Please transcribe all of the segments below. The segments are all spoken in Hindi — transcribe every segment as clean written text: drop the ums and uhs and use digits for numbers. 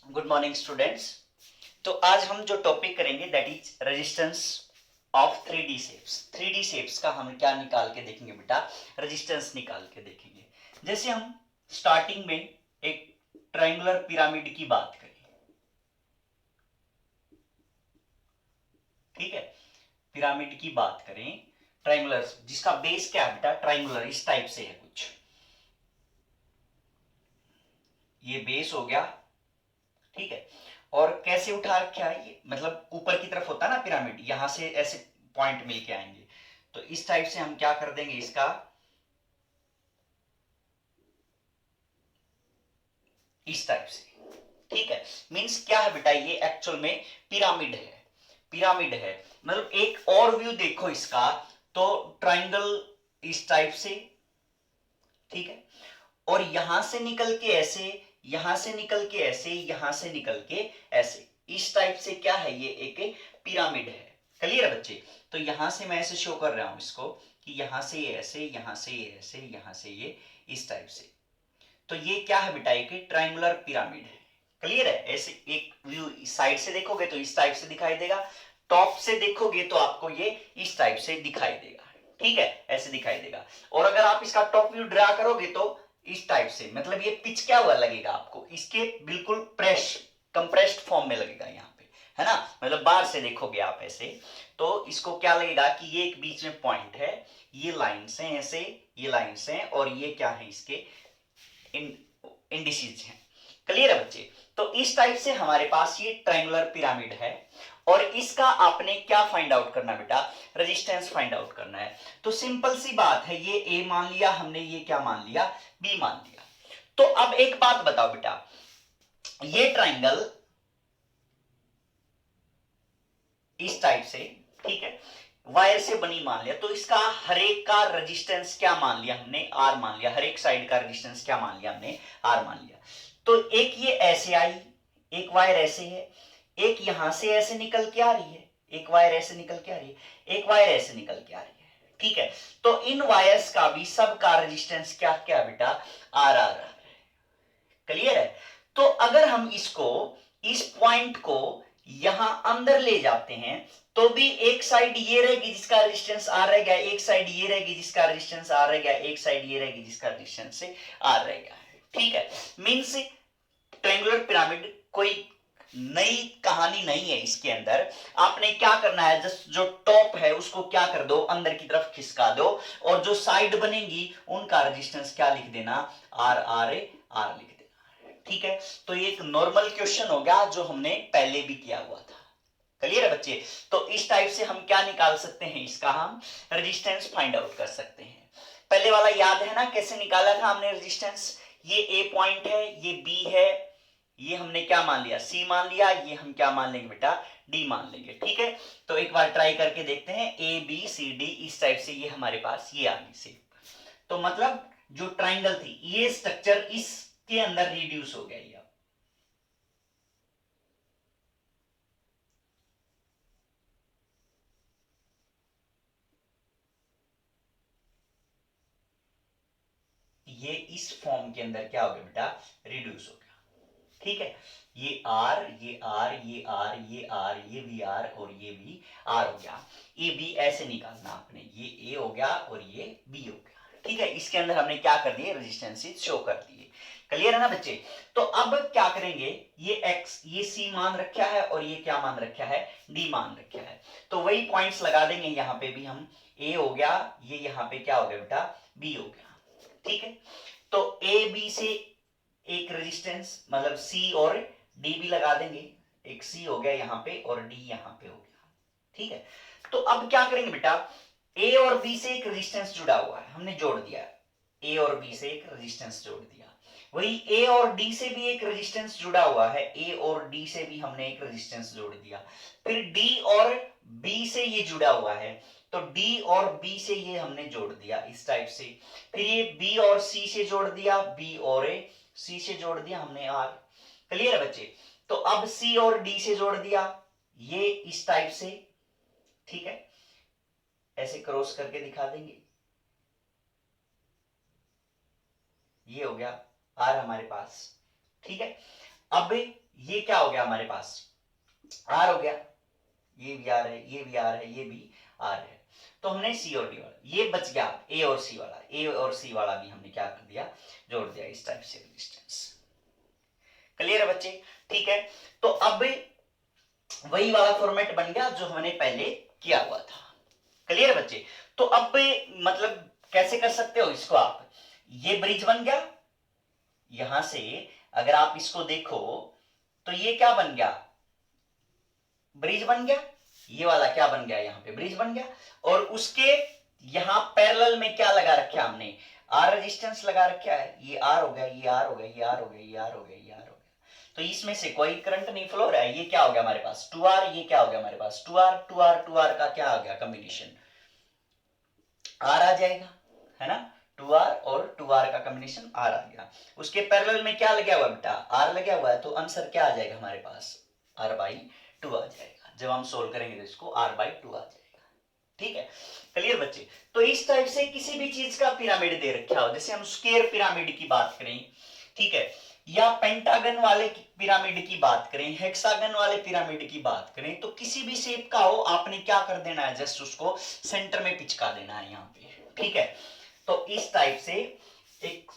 Good morning students. तो आज हम जो टॉपिक करेंगे that is resistance of 3D shapes. 3D shapes का हम क्या निकाल के देखेंगे बेटा, रेजिस्टेंस निकाल के देखेंगे। जैसे हम स्टार्टिंग में एक ट्रायंगुलर पिरामिड की बात करें, ठीक है, पिरामिड की बात करें, ट्रायंगुलर जिसका बेस क्या है बेटा, ट्रायंगुलर इस टाइप से है कुछ, ये बेस हो गया, ठीक है। और कैसे उठा रखा है ये, मतलब ऊपर की तरफ होता है ना पिरामिड, यहां से ऐसे पॉइंट मिलके आएंगे, तो इस टाइप से हम क्या कर देंगे इसका, इस टाइप से, ठीक है। मींस क्या है बेटा, ये एक्चुअल में पिरामिड है, पिरामिड है। मतलब एक और व्यू देखो इसका, तो ट्राइंगल इस टाइप से, ठीक है, और यहां से निकल के ऐसे, यहां से निकल के ऐसे, यहां से निकल के ऐसे, इस टाइप से क्या है, ये एक पिरामिड है। क्लियर है बच्चे? तो यहां से मैं ऐसे शो कर रहा हूं इसको कि यहां से ये ऐसे, यहां से ये ऐसे, यहां से ये इस टाइप से। तो ये क्या है बेटा, एक ट्रायंगुलर पिरामिड है। क्लियर है? ऐसे एक व्यू साइड से देखोगे तो इस टाइप से दिखाई देगा, टॉप से देखोगे तो आपको ये इस टाइप से दिखाई देगा, ठीक है, ऐसे दिखाई देगा। और अगर आप इसका टॉप व्यू ड्रा करोगे तो इस टाइप से, मतलब ये पिच क्या हुआ लगेगा आपको, इसके बिल्कुल कंप्रेस्ड फॉर्म में लगेगा यहाँ पे, है ना। मतलब बाहर से देखोगे आप ऐसे, तो इसको क्या लगेगा कि ये एक बीच में पॉइंट है, ये लाइन्स हैं ऐसे, ये लाइन्स हैं, और ये क्या है इसके इंडिसेज हैं। क्लियर है बच्चे? तो इस टाइप से हमारे पास ये ट्रायंगुलर पिरामिड है, और इसका आपने क्या फाइंड आउट करना बेटा, रेजिस्टेंस फाइंड आउट करना है। तो सिंपल सी बात है, ये ए मान लिया हमने, ये क्या मान लिया, बी मान लिया। तो अब एक बात बताओ बेटा, ये ट्रायंगल इस टाइप से, ठीक है, वायर से बनी मान लिया, तो इसका हर एक का रेजिस्टेंस क्या मान लिया हमने, आर मान लिया। हर एक साइड का रेजिस्टेंस क्या मान लिया हमने, आर मान लिया। तो एक ये ऐसे आई, एक वायर ऐसे है, एक यहां से ऐसे निकल के आ रही है, एक वायर ऐसे निकल के आ रही है, एक वायर ऐसे निकल के आ रही है, ठीक है। तो इन वायर्स का भी सब का रेजिस्टेंस क्या क्या बेटा, आर आर है। क्लियर है? तो अगर हम इसको, इस पॉइंट को यहां अंदर ले जाते हैं, तो भी एक साइड ये रहेगी जिसका रेजिस्टेंस आर रहेगा, एक साइड ये रहेगी जिसका रेजिस्टेंस आर रहेगा, एक साइड ये रहेगी जिसका रेजिस्टेंस आर रहेगा, ठीक है। मींस ट्रायंगुलर पिरामिड कोई नई कहानी नहीं है इसके अंदर। आपने क्या करना है, जस्ट जो टॉप है उसको क्या कर दो, अंदर की तरफ खिसका दो, और जो साइड बनेगी उनका रेजिस्टेंस क्या लिख देना, आर आर आर लिख देना, ठीक है। तो ये एक नॉर्मल क्वेश्चन हो गया जो हमने पहले भी किया हुआ था। क्लियर है बच्चे? तो इस टाइप से हम क्या निकाल सकते हैं, इसका हम रेजिस्टेंस फाइंड आउट कर सकते हैं। पहले वाला याद है ना, कैसे निकाला था हमने रेजिस्टेंस, ये ए पॉइंट है, ये बी है, ये हमने क्या मान लिया, सी मान लिया, ये हम क्या मान लेंगे बेटा, डी मान लेंगे, ठीक है। तो एक बार ट्राई करके देखते हैं, ए बी सी डी इस टाइप से ये हमारे पास ये आ गई शेप। तो मतलब जो ट्राइंगल थी, ये स्ट्रक्चर इसके अंदर रिड्यूस हो गया, ये इस फॉर्म के अंदर क्या हो गया बेटा, रिड्यूस हो गया, ठीक है। ये आर, ये आर, ये आर, ये आर, ये भी आर, और ये भी आर हो गया। ये बी ऐसे निकालना आपने, ये ए हो गया और ये बी हो गया, ठीक है। इसके अंदर हमने क्या कर दिए, रेजिस्टेंसेस शो कर दिए। क्लियर है ना बच्चे? तो अब क्या करेंगे, ये एक्स, ये सी मान रखा है, और ये क्या मान रखा है, डी मान रखा है। तो वही पॉइंट्स लगा देंगे यहां पे भी हम, ए हो गया, ये यहां पे क्या हो गया बेटा, बी हो गया, ठीक है। तो ए बी से एक रेजिस्टेंस, मतलब सी और डी भी लगा देंगे, एक सी हो गया यहां पे और डी यहां पे हो गया, ठीक है। तो अब क्या करेंगे बेटा, ए और बी से एक रेजिस्टेंस जुड़ा हुआ है, हमने जोड़ दिया, ए और बी से एक रेजिस्टेंस जोड़ दिया। वही ए और डी से भी एक रेजिस्टेंस जुड़ा हुआ है, ए और डी से भी हमने एक रेजिस्टेंस जोड़ दिया। फिर डी और बी से ये जुड़ा हुआ है, तो डी और बी से ये हमने जोड़ दिया इस टाइप से। फिर ये बी और सी से जोड़ दिया, बी और सी से जोड़ दिया हमने आर। क्लियर है बच्चे? तो अब सी और डी से जोड़ दिया, ये इस टाइप से, ठीक है, ऐसे क्रॉस करके दिखा देंगे, ये हो गया आर हमारे पास, ठीक है। अब ये क्या हो गया हमारे पास, आर हो गया, ये भी आर है, ये भी आर है, ये भी आर है। तो हमने सी और डी वाला, ये बच गया ए और सी वाला, ए और सी वाला भी हमने क्या कर दिया, जोड़ दिया इस टाइप से रेजिस्टेंस। क्लियर है बच्चे? ठीक है, तो अब वही वाला फॉर्मेट बन गया जो हमने पहले किया हुआ था। क्लियर है बच्चे? तो अब मतलब कैसे कर सकते हो इसको आप, ये ब्रिज बन गया, यहां से अगर आप इसको देखो तो ये क्या बन गया, ब्रिज बन गया, ये वाला क्या बन गया, यहां पे ब्रिज बन गया, और उसके यहां पैरेलल में क्या लगा रखा हमने, आर रेजिस्टेंस लगा रखा है, ये आर हो गया, ये आर हो गया, ये आर हो गया, ये आर हो गया, ये आर हो गया। तो इसमें से कोई करंट नहीं फ्लो हो रहा है, ये क्या हो गया हमारे पास 2R, ये क्या हो गया हमारे पास 2R, 2R 2R का क्या आ गया कॉम्बिनेशन, आर आ जाएगा, है ना, 2R और 2R का कॉम्बिनेशन आर आ गया। उसके पैरेलल में क्या लगा हुआ बेटा, आर लगा हुआ है, तो आंसर क्या आ जाएगा हमारे पास, R/2 आ जाएगा। जब हम सोल्व करेंगे तो इसको R/2 आ जाएगा। ठीक है, क्लियर बच्चे? तो इस टाइप से किसी भी चीज का पिरामिड दे रखा हो, जैसे हम स्क्वायर पिरामिड की बात करें, ठीक है, या पेंटागन वाले पिरामिड की बात करें, हेक्सागन वाले पिरामिड की बात करें, तो किसी भी शेप का हो आपने क्या कर देना है, जस्ट उसको सेंटर में पिचका देना है यहाँ पे। ठीक है, तो इस टाइप से एक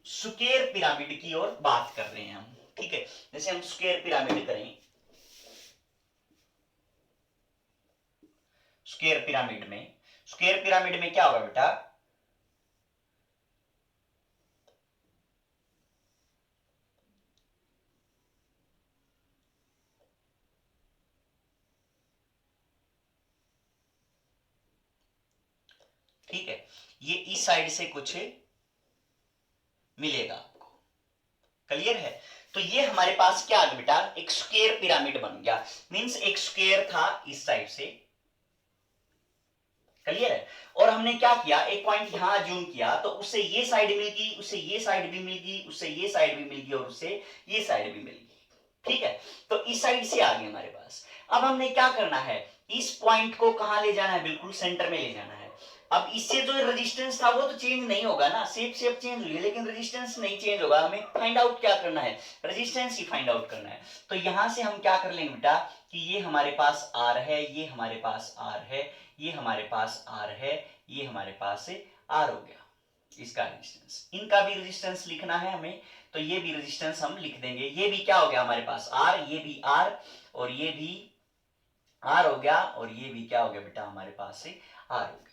स्क्वायर पिरामिड की ओर बात कर रहे हैं हम। ठीक है, जैसे हम स्क्वायर पिरामिड करें, स्क्वायर पिरामिड में क्या होगा बेटा, ठीक है, ये इस साइड से कुछ मिलेगा आपको। क्लियर है? तो ये हमारे पास क्या आ गया बेटा, एक स्क्वायर पिरामिड बन गया, मींस एक स्क्वायर था इस साइड से। क्लियर है? और हमने क्या किया, एक पॉइंट यहां जूम किया तो उससे ये साइड मिल गई, उससे ये साइड भी मिल गई, उससे ये साइड भी मिल गई, और उससे ये साइड भी मिल गई। ठीक है, तो इस साइड से आ गई हमारे पास। अब हमने क्या करना है, इस पॉइंट को कहां ले जाना है, बिल्कुल सेंटर में ले जाना है। अब इससे जो रेजिस्टेंस था वो तो चेंज नहीं होगा ना, शेप चेंज हुई है लेकिन रेजिस्टेंस नहीं चेंज होगा। हमें फाइंड आउट क्या करना है, रेजिस्टेंस ही फाइंड आउट करना है। तो यहां से हम क्या कर लेंगे बेटा, कि ये हमारे पास आर है, ये हमारे पास आर है, ये हमारे पास आर है, ये हमारे पास आर हो गया इसका रेजिस्टेंस। इनका भी रेजिस्टेंस लिखना है हमें, तो ये भी रेजिस्टेंस हम लिख देंगे। ये भी क्या हो गया हमारे पास आर, ये भी आर, और ये भी आर हो गया, और ये भी क्या हो गया बेटा हमारे पास आर हो गया।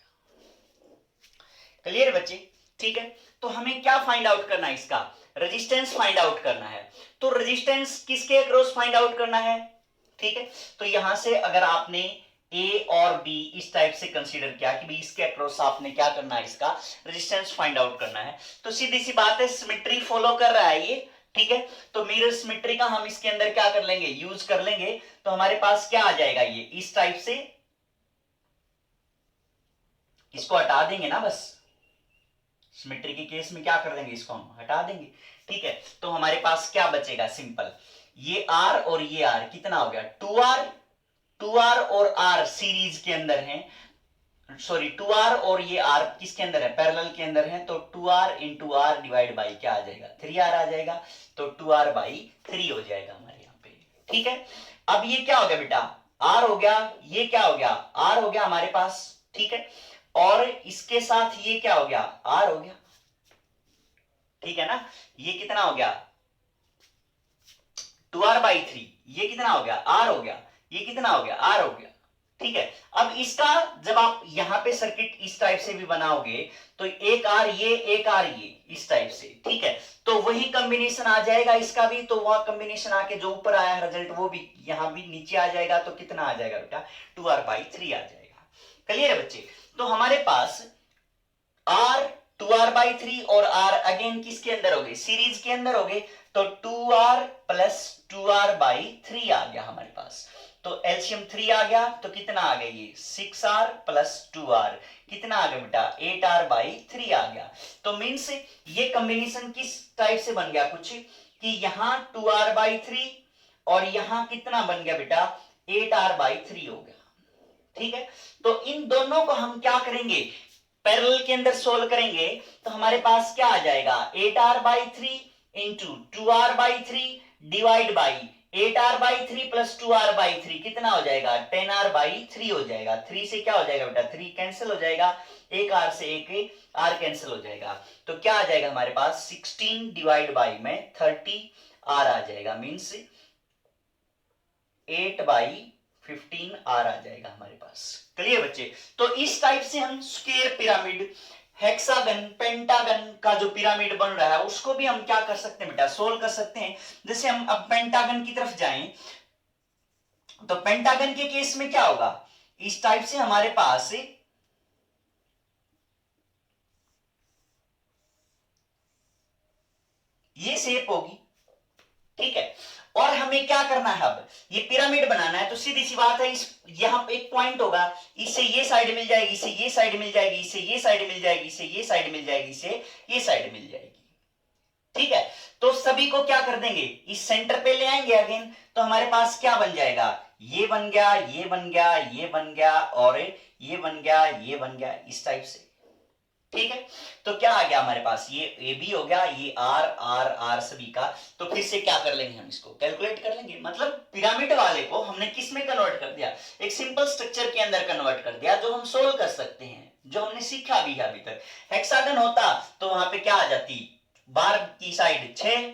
क्लियर बच्चे? ठीक है, तो हमें क्या फाइंड आउट करना है, इसका रेजिस्टेंस फाइंड आउट करना है। तो रेजिस्टेंस किसके अक्रॉस फाइंड आउट करना है? ठीक है, तो यहां से अगर आपने ए और बी इस टाइप से कंसीडर किया कि भाई इसके अक्रॉस आपने क्या करना है, इसका रेजिस्टेंस फाइंड आउट करना है, तो सीधी सी बात है सिमेट्री फॉलो कर रहा है ये। ठीक है, तो मिरर सिमेट्री का हम इसके अंदर क्या कर लेंगे, यूज कर लेंगे। तो हमारे पास क्या आ जाएगा, ये इस टाइप से, इसको हटा देंगे ना बस, सिमेट्री के केस में क्या कर देंगे, इसको हम हटा देंगे। ठीक है, तो हमारे पास क्या बचेगा, सिंपल, ये आर और ये आर कितना हो गया 2R, 2R और R सीरीज के अंदर है, सॉरी 2R और ये R किसके अंदर है, पैरेलल के अंदर है, तो 2R into are divide by क्या आ जाएगा 3R आ जाएगा, तो 2R/3 हो जाएगा हमारे यहाँ पे। ठीक है, अब ये क्या हो गया बेटा, R हो गया, ये क्या हो गया R हो गया हमारे पास। ठीक है, और इसके साथ ये क्या हो गया R हो गया। ठीक है ना, ये कितना हो गया 2R/3, ये कितना हो गया R हो गया, ये कितना हो गया R हो गया। ठीक है, अब इसका जब आप यहां पे सर्किट इस टाइप से भी बनाओगे तो एक R ये, एक R ये इस टाइप से। ठीक है, तो वही कॉम्बिनेशन आ जाएगा इसका भी, तो वह कॉम्बिनेशन आके जो ऊपर आया है रिजल्ट वो भी यहां भी नीचे आ जाएगा, तो कितना आ जाएगा बेटा 2R/3 आ जाएगा। क्लियर है बच्चे? तो हमारे पास R 2R/3 और R अगेन किसके अंदर हो गए, सीरीज के अंदर हो गए, तो 2R प्लस 2R/3 आ गया हमारे पास। तो एलसीएम 3 आ गया, तो कितना आ गया ये 6R प्लस 2R, कितना आ गया बेटा 8R/3 आ गया। तो मीन्स ये कॉम्बिनेशन किस टाइप से बन गया, कुछ कि यहां 2R/3 और यहां कितना बन गया बेटा 8R/3 हो गया। ठीक है, तो इन दोनों को हम क्या करेंगे, पैरेलल के अंदर सोल्व करेंगे, तो हमारे पास क्या आ जाएगा 8R/3 into 2R/3 divide by 8r/3 plus 2r/3 कितना हो जाएगा? 10r/3 हो जाएगा। 3 से क्या हो जाएगा बेटा? 3 कैंसिल हो जाएगा, एक r से एक r कैंसिल हो जाएगा, तो क्या आ जाएगा हमारे पास? 16 डिवाइड बाई में 30r आ जाएगा, मीन्स 8/15r आ जाएगा हमारे पास। क्लियर बच्चे? तो इस टाइप से हम स्क्वायर पिरामिड, हेक्सागन, पेंटागन का जो पिरामिड बन रहा है उसको भी हम क्या कर सकते हैं बेटा? सोल्व कर सकते हैं। जैसे हम अब पेंटागन की तरफ जाएं तो पेंटागन के केस में क्या होगा? इस टाइप से हमारे पास ये शेप होगी, ठीक है। और हमें क्या करना है? अब ये पिरामिड बनाना है, तो सीधी सी बात है, इस यहां पे एक पॉइंट होगा, इससे ये साइड मिल जाएगी, इससे ये साइड मिल जाएगी, इससे ये साइड मिल जाएगी, इससे ये साइड मिल जाएगी, इससे ये साइड मिल जाएगी, ठीक है। तो सभी को क्या कर देंगे? इस सेंटर पे ले आएंगे अगेन, तो हमारे पास क्या बन जाएगा? ये बन गया, ये बन गया, ये बन गया, और ये बन गया, ये बन गया, इस टाइप से, ठीक है। तो क्या आ गया हमारे पास? ये ए बी हो गया, ये आर आर आर सभी का। तो फिर से क्या कर लेंगे? हम इसको कैलकुलेट कर लेंगे। मतलब पिरामिड वाले को हमने किस में कन्वर्ट कर दिया? एक सिंपल स्ट्रक्चर के अंदर कन्वर्ट कर दिया, जो हम सोल्व कर सकते हैं, जो हमने सीखा भी है अभी तक। हेक्सागन होता तो वहां पे क्या आ जाती? बार की साइड 6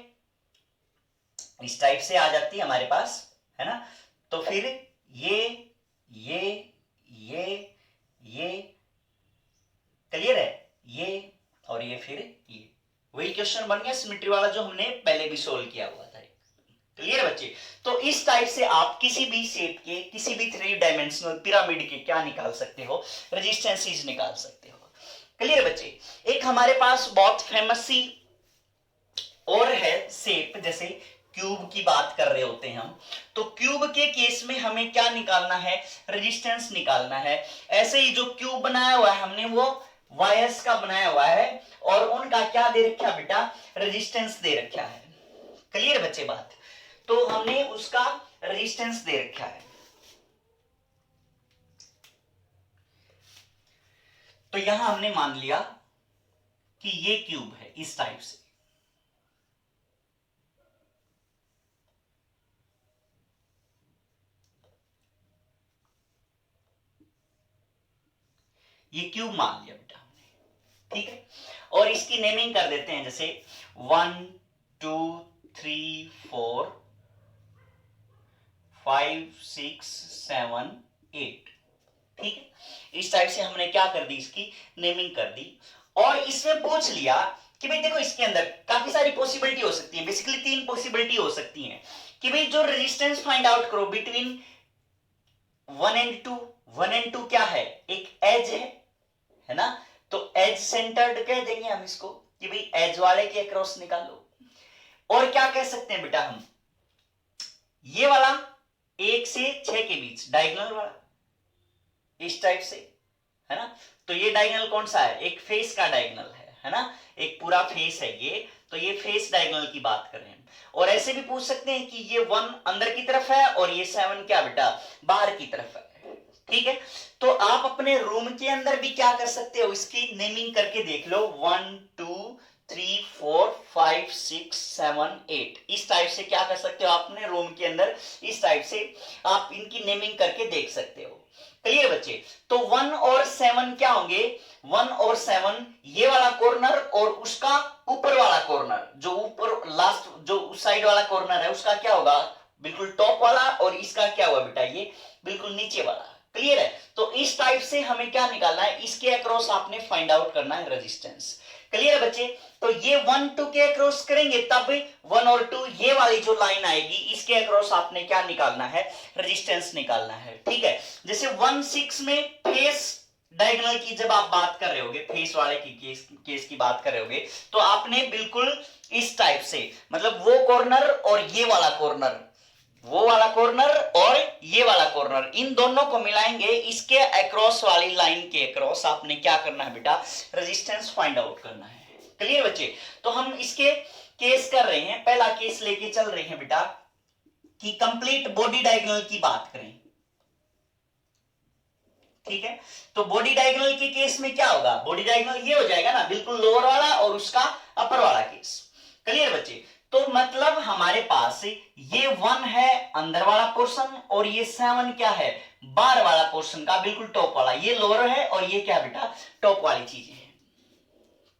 इस टाइप से आ जाती हमारे पास, है ना। तो फिर ये ये ये क्लियर है, ये और ये, फिर ये वही क्वेश्चन बन गया सिमेट्री वाला जो हमने पहले भी सोल्व किया हुआ था। क्लियर है बच्चे? तो इस टाइप से आप किसी भी शेप के, किसी भी 3 डायमेंशनल पिरामिड के क्या निकाल सकते हो? रेजिस्टेंसेस निकाल सकते हो। क्लियर बच्चे? एक हमारे पास बहुत फेमस सी और है शेप, जैसे क्यूब की बात कर रहे होते हैं हम, तो क्यूब के केस में हमें क्या निकालना है? रेजिस्टेंस निकालना है। ऐसे ही जो क्यूब बनाया हुआ है हमने, वो वायर्स का बनाया हुआ है, और उनका क्या दे रखा है बेटा? रेजिस्टेंस दे रखा है। क्लियर बच्चे बात? तो हमने उसका रेजिस्टेंस दे रखा है। तो यहां हमने मान लिया कि ये क्यूब है इस टाइप से, ये क्यूब मान लिया बेटा हमने, ठीक है। और इसकी नेमिंग कर देते हैं, जैसे 1 2 3 4 5 6 7 8, ठीक है। इस टाइप से हमने क्या कर दी? इसकी नेमिंग कर दी। और इसमें पूछ लिया कि भाई देखो, इसके अंदर काफी सारी पॉसिबिलिटी हो सकती है, बेसिकली 3 पॉसिबिलिटी हो सकती है कि भाई जो रेजिस्टेंस फाइंड आउट करो बिटवीन 1 एंड 2। 1 एंड 2 क्या है? एक एज है ना। तो एज सेंटर्ड कह देंगे हम इसको, कि भाई एज वाले के अक्रॉस निकालो। और क्या कह सकते हैं बेटा हम? ये वाला 1 से 6 के बीच डायगोनल वाला, इस टाइप से, है ना। तो ये डायगोनल कौन सा है? एक फेस का डायगोनल है ना। एक पूरा फेस है ये, तो ये फेस डायगोनल की बात कर रहे हैं। और ऐसे भी पूछ सकते हैं कि ये 1 अंदर की तरफ है और ये 7 क्या बेटा? बाहर की तरफ है, ठीक है। तो आप अपने रूम के अंदर भी क्या कर सकते हो? इसकी नेमिंग करके देख लो, 1 2 3 4 5 6 7 8, इस टाइप से क्या कर सकते हो? अपने रूम के अंदर इस टाइप से आप इनकी नेमिंग करके देख सकते हो। क्लियर बच्चे? तो 1 और 7 क्या होंगे? 1 और 7 ये वाला कॉर्नर और उसका ऊपर वाला कॉर्नर, जो ऊपर लास्ट जो उस साइड वाला कॉर्नर है उसका क्या होगा? बिल्कुल टॉप वाला, और इसका क्या हुआ बेटा? ये बिल्कुल नीचे वाला। क्लियर है? तो इस टाइप से हमें क्या निकालना है? इसके अक्रॉस आपने फाइंड आउट करना है रेजिस्टेंस। क्लियर है बच्चे? तो ये 1 2 के अक्रॉस करेंगे तब 1 और 2 ये वाली जो लाइन आएगी इसके अक्रॉस आपने क्या निकालना है? रेजिस्टेंस निकालना है, ठीक है। जैसे 1 6 में फेस डायगोनल की जब आप बात कर रहे होगे, फेस वाले की केस की बात कर रहे होगे, तो आपने बिल्कुल इस टाइप से, मतलब वो कॉर्नर और ये वाला कॉर्नर, वो वाला कॉर्नर और ये वाला कॉर्नर, इन दोनों को मिलाएंगे, इसके अक्रॉस वाली लाइन के अक्रॉस आपने क्या करना है बेटा? रेजिस्टेंस फाइंड आउट करना है। क्लियर बच्चे? तो हम इसके केस कर रहे हैं, पहला केस लेके चल रहे हैं बेटा कि कंप्लीट बॉडी डायगोनल की बात करें, ठीक है। तो बॉडी डायगोनल के केस में क्या होगा? बॉडी डायगोनल ये हो जाएगा ना, बिल्कुल लोअर वाला और उसका अपर वाला केस। क्लियर बच्चे? तो मतलब हमारे पास ये 1 है अंदर वाला पोर्शन और ये 7 क्या है बाहर वाला पोर्शन का बिल्कुल टॉप वाला, ये लोअर है और ये क्या बेटा टॉप वाली चीजें हैं।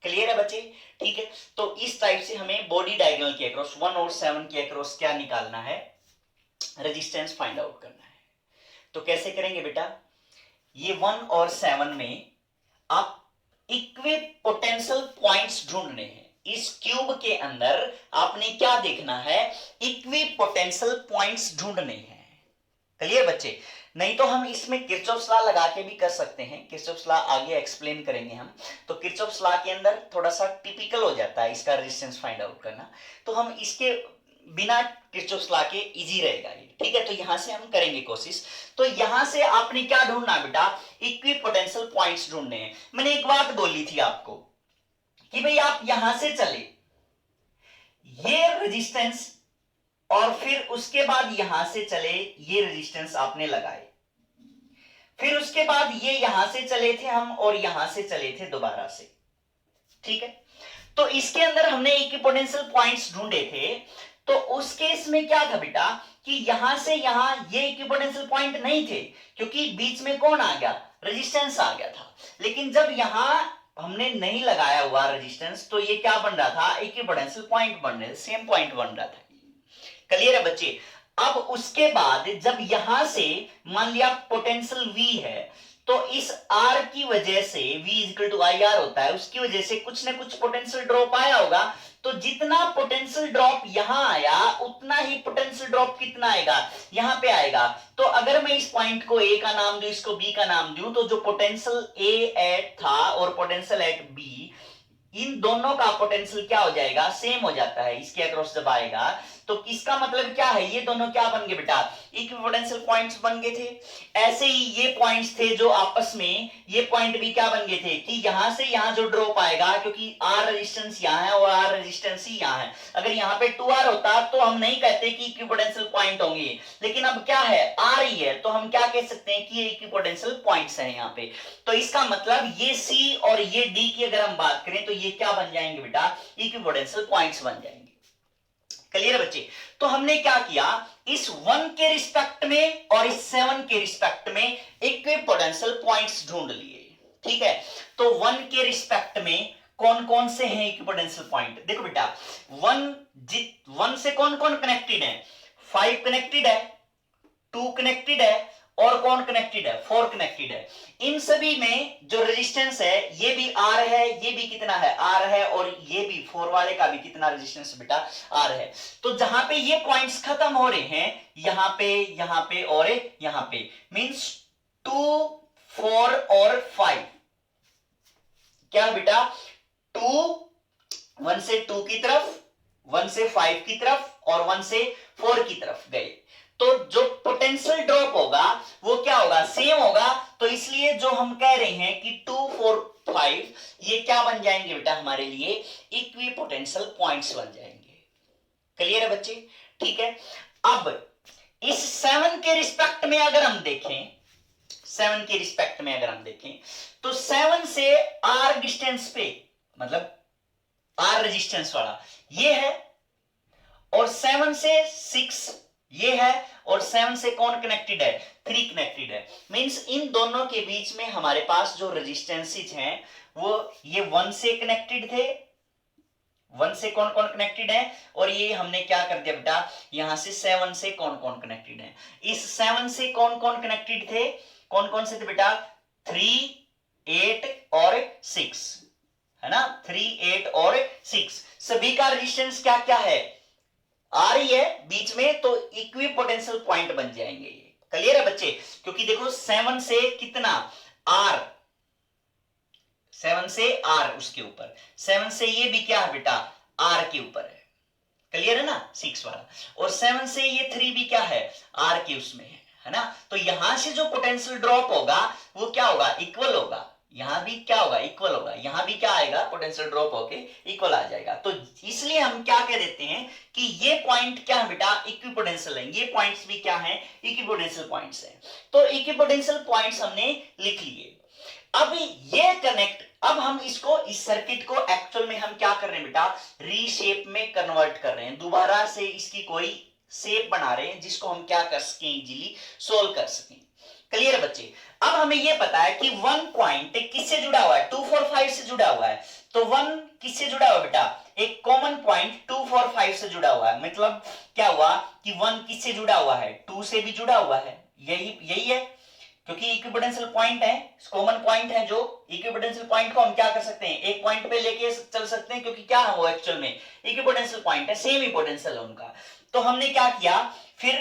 क्लियर है बच्चे? ठीक है, तो इस टाइप से हमें बॉडी डायगोनल के अक्रॉस 1 और 7 के अक्रॉस क्या निकालना है, रेजिस्टेंस फाइंड आउट करना है। तो कैसे करेंगे बेटा, ये 1 और 7 में आप इक्वी पोटेंशियल पॉइंट्स ढूंढने हैं। इस क्यूब के अंदर आपने क्या देखना है, इक्वी पोटेंशियल पॉइंट्स ढूंढने हैं। क्लियर बच्चे? नहीं तो हम इसमें किरचॉफ्स लॉ लगा के भी कर सकते हैं, किरचॉफ्स लॉ आगे एक्सप्लेन करेंगे हम। तो किरचॉफ्स लॉ के अंदर थोड़ा सा टिपिकल हो जाता है इसका रेजिस्टेंस फाइंड आउट करना, तो हम इसके बिना किरचॉफ्स लॉ के इजी रहेगा ये। ठीक है, तो यहां से हम करेंगे कोशिश। तो यहां से आपने क्या ढूंढना बेटा, इक्वी पोटेंशियल पॉइंट्स ढूंढने हैं। मैंने एक बात बोली थी आपको कि भाई आप यहां से चले, ये रेजिस्टेंस और फिर उसके बाद यहां से चले, ये रेजिस्टेंस आपने लगाए, फिर उसके बाद ये यहां से चले थे हम और यहां से चले थे दोबारा से। ठीक है, तो इसके अंदर हमने इक्विपोटेंशियल पॉइंट्स ढूंढे थे। तो उस केस में क्या था बेटा कि यहां से यहां ये इक्विपोटेंशियल पॉइंट नहीं थे, क्योंकि बीच में कौन आ गया, रेजिस्टेंस आ गया था। लेकिन जब यहां हमने नहीं लगाया हुआ रेजिस्टेंस, तो ये क्या बन रहा था, इक्विपोटेंशियल पॉइंट बन रहे, सेम पॉइंट बन रहा था। क्लियर है बच्चे? अब उसके बाद जब यहां से मान लिया पोटेंशियल V है, तो इस R की वजह से V equal to I R होता है, उसकी वजह से कुछ ना कुछ पोटेंशियल ड्रॉप आया होगा। तो जितना पोटेंशियल ड्रॉप यहां आया, उतना ही पोटेंशियल ड्रॉप कितना आएगा, यहां पे आएगा। तो अगर मैं इस पॉइंट को A का नाम दूं, इसको B का नाम दूं, तो जो पोटेंशियल A एट था और पोटेंशियल एट B, इन दोनों का पोटेंशियल क्या हो जाएगा, सेम हो जाता है इसके अक्रॉस जब आएगा। तो इसका मतलब क्या है, ये दोनों क्या बन गए बेटा, इक्विपोटेंशियल पॉइंट्स बन गए थे। ऐसे ही ये पॉइंट्स थे जो आपस में, ये पॉइंट भी क्या बन गए थे कि यहां से यहां जो ड्रॉप आएगा, क्योंकि R रेजिस्टेंस यहां है और R रेजिस्टेंस ही यहां है, अगर यहां पे 2R होता तो हम नहीं कहते कि इक्विपोटेंशियल पॉइंट होंगे, लेकिन अब क्या है, R ही है, तो हम क्या कह सकते हैं कि ये इक्विपोटेंशियल पॉइंट्स हैं यहाँ पे। तो इसका मतलब ये C और ये D की अगर हम बात करें, तो ये क्या बन जाएंगे बेटा, इक्विपोटेंशियल पॉइंट्स बन जाएंगे। क्लियर बच्चे? तो हमने क्या किया, इस 1 के रिस्पेक्ट में और इस 7 के रिस्पेक्ट में इक्विपोटेंशियल पॉइंट्स ढूंढ लिए। ठीक है, तो 1 के रिस्पेक्ट में कौन कौन से हैं इक्विपोटेंशियल पॉइंट, देखो बेटा 1 से कौन कौन कनेक्टेड है, 5 कनेक्टेड है, 2 कनेक्टेड है और कौन कनेक्टेड है, 4 कनेक्टेड है। इन सभी में जो रेजिस्टेंस है, ये भी R है, ये भी कितना है, R है, और ये भी 4 वाले का भी कितना रेजिस्टेंस बेटा, R है। तो जहां पे ये पॉइंट्स खत्म हो रहे हैं, यहां पे और यहां पे, मींस 2, 4 और 5, क्या बेटा 1 से 2 की तरफ, 1 से 5 की तरफ और 1 से 4 की तरफ गए, तो जो पोटेंशियल ड्रॉप होगा वो क्या होगा, सेम होगा। तो इसलिए जो हम कह रहे हैं कि 2, 4, 5 ये क्या बन जाएंगे बेटा, हमारे लिए इक्विपोटेंशियल पॉइंट्स बन जाएंगे। क्लियर है बच्चे? ठीक है, अब इस 7 के रिस्पेक्ट में अगर हम देखें, 7 के रिस्पेक्ट में अगर हम देखें, तो 7 से R डिस्टेंस पे, मतलब R रेजिस्टेंस वाला ये है, और 7 से 6 ये है, और 7 से कौन कनेक्टेड है, 3 कनेक्टेड है। मींस इन दोनों के बीच में हमारे पास जो रेजिस्टेंसेस हैं वो ये 1 से कनेक्टेड थे, 1 से कौन कौन कनेक्टेड है, और ये हमने क्या कर दिया बेटा, यहां से 7 से कौन कौन कनेक्टेड है। इस 7 से कौन कौन कनेक्टेड थे, कौन कौन से थे बेटा, 3, 8 और 6 है ना, 3, 8 और 6 सभी का रेजिस्टेंस क्या क्या है, आ रही है बीच में, तो इक्विपोटेंशियल पॉइंट बन जाएंगे ये। क्लियर है बच्चे? क्योंकि देखो 7 से कितना R, 7 से R उसके ऊपर, 7 से ये भी क्या है बेटा, R के ऊपर है। क्लियर है ना, 6 वाला, और 7 से ये 3 भी क्या है, R के उसमें है ना। तो यहां से जो पोटेंशियल ड्रॉप होगा वो क्या होगा, इक्वल होगा, यहां भी क्या होगा, इक्वल होगा, यहां भी क्या आएगा, पोटेंशियल ड्रॉप होके इक्वल आ जाएगा। तो इसलिए हम क्या कह देते हैं कि ये पॉइंट क्या है बेटा, इक्विपोटेंशियल है, ये पॉइंट्स भी क्या है, इक्विपोटेंशियल पॉइंट्स हैं। तो इक्विपोटेंशियल पॉइंट्स हमने लिख लिए। अब ये कनेक्ट, अब हम इसको, इस सर्किट को एक्चुअल में हम क्या कर रहे हैं बेटा, रीशेप में कन्वर्ट कर रहे हैं, दोबारा से इसकी कोई शेप बना रहे हैं जिसको हम क्या कर सकें, इजीली सोल्व कर सकें। क्लियर बच्चे? अब हमें यह पता है कि 1 पॉइंट किससे जुड़ा हुआ है, 2 4 5 से जुड़ा हुआ है। तो 1 किससे जुड़ा हुआ बेटा, एक कॉमन पॉइंट 2 4 5 से जुड़ा हुआ है। मतलब क्या हुआ कि 1 किससे जुड़ा हुआ है, 2 से भी जुड़ा हुआ है। यही यही है, क्योंकि इक्विपोटेंशियल पॉइंट है, कॉमन पॉइंट है। जो इक्विपोटेंशियल पॉइंट को हम क्या कर सकते हैं, एक पॉइंट पे लेके चल सकते हैं, क्योंकि क्या है वो एक्चुअल में इक्विपोटेंशियल पॉइंट है, सेम ही पोटेंशियल है उनका। तो हमने क्या किया, फिर